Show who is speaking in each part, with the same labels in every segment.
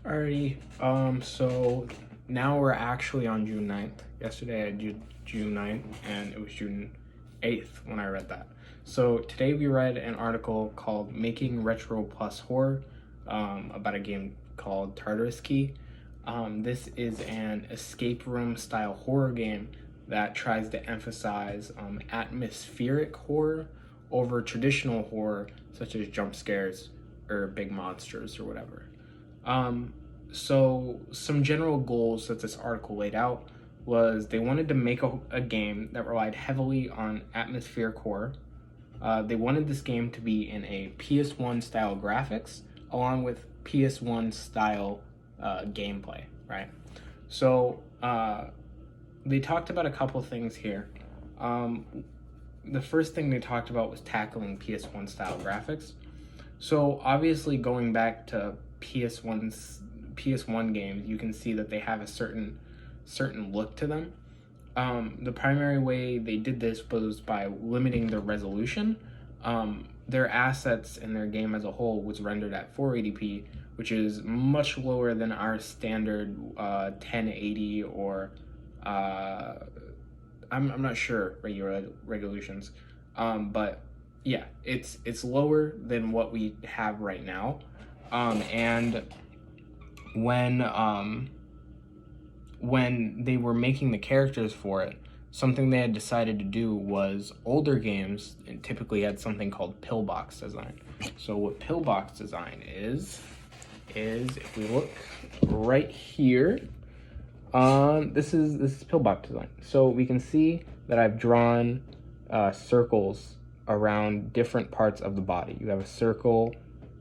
Speaker 1: Alrighty, so now we're actually on June 9th. Yesterday I did June 9th, and it was June 8th when I read that. So today we read an article called Making Retro Plus Horror, about a game called Tartarus Key. This is an escape room style horror game that tries to emphasize atmospheric horror over traditional horror, such as jump scares or big monsters or whatever. So some general goals that this article laid out was they wanted to make a game that relied heavily on atmospheric horror. They wanted this game to be in a PS1 style graphics along with PS1 style gameplay, right? So they talked about a couple things here. The first thing they talked about was tackling PS1 style graphics. So obviously going back to PS1 games, you can see that they have a certain look to them. The primary way they did this was by limiting their resolution. Their assets in their game as a whole was rendered at 480p, which is much lower than our standard 1080 or I'm not sure regular resolutions, but yeah, it's lower than what we have right now. And when they were making the characters for it, something they had decided to do was older games typically had something called pillbox design. So what pillbox design is if we look right here, this is pillbox design. So we can see that I've drawn circles around different parts of the body. You have a circle,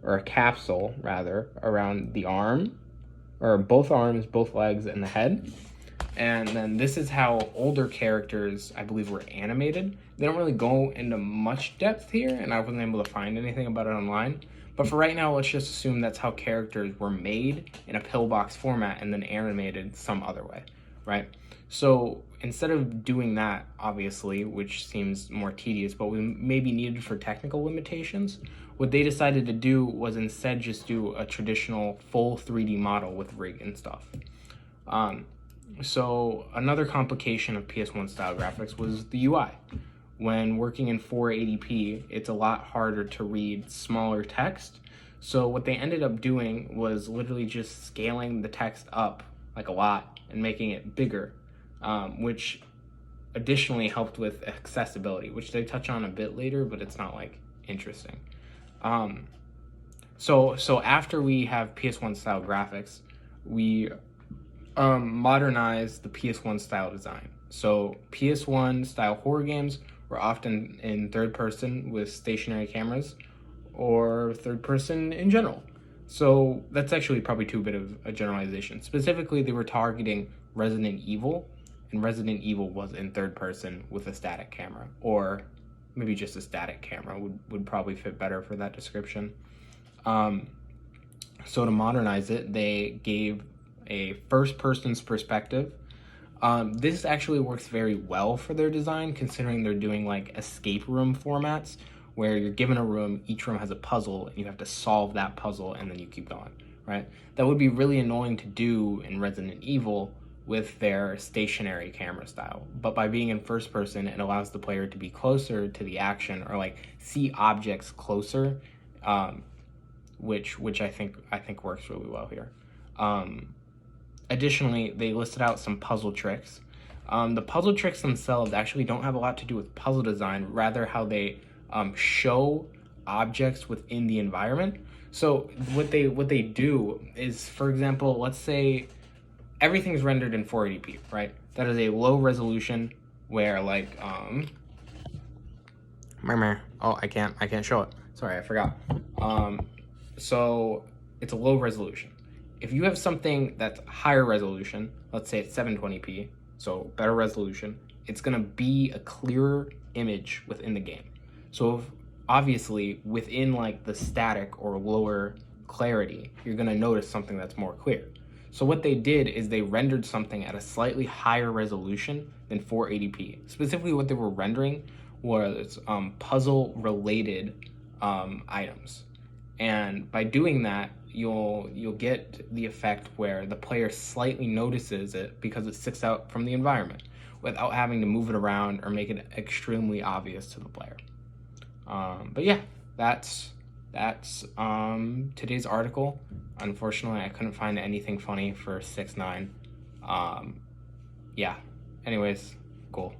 Speaker 1: or a capsule rather, around the arm, or both arms, both legs, and the head. And then this is how older characters, I believe, were animated. They don't really go into much depth here, and I wasn't able to find anything about it online. But for right now, let's just assume that's how characters were made in a pillbox format and then animated some other way, right? So instead of doing that, obviously, which seems more tedious, but we maybe needed for technical limitations, what they decided to do was instead just do a traditional full 3D model with rig and stuff. So another complication of PS1 style graphics was the UI. When working in 480p, it's a lot harder to read smaller text. So what they ended up doing was literally just scaling the text up like a lot and making it bigger, which additionally helped with accessibility, which they touch on a bit later, but it's not like interesting. So after we have PS1 style graphics, we modernize the PS1 style design. So PS1 style horror games were often in third person with stationary cameras, or third person in general. So that's actually probably too bit of a generalization. Specifically, they were targeting Resident Evil, and Resident Evil was in third person with a static camera, or maybe just a static camera would probably fit better for that description. So to modernize it, they gave a first person's perspective. This actually works very well for their design, considering they're doing like escape room formats where you're given a room, each room has a puzzle, and you have to solve that puzzle, and then you keep going, right? That would be really annoying to do in Resident Evil with their stationary camera style. But by being in first person, it allows the player to be closer to the action, or like see objects closer, which I think works really well here. Additionally, they listed out some puzzle tricks. The puzzle tricks themselves actually don't have a lot to do with puzzle design, rather how they show objects within the environment. So what they do is, for example, let's say everything's rendered in 480p, right? That is a low resolution where like oh, I can't show it. Sorry, I forgot. So it's a low resolution. If you have something that's higher resolution, let's say it's 720p, so better resolution, it's gonna be a clearer image within the game. So if, obviously within like the static or lower clarity, you're gonna notice something that's more clear. So what they did is they rendered something at a slightly higher resolution than 480p. Specifically what they were rendering was puzzle related items. And by doing that, you'll get the effect where the player slightly notices it because it sticks out from the environment without having to move it around or make it extremely obvious to the player. But yeah, that's today's article. Unfortunately, I couldn't find anything funny for 6ix9ine. Yeah. Anyways, cool.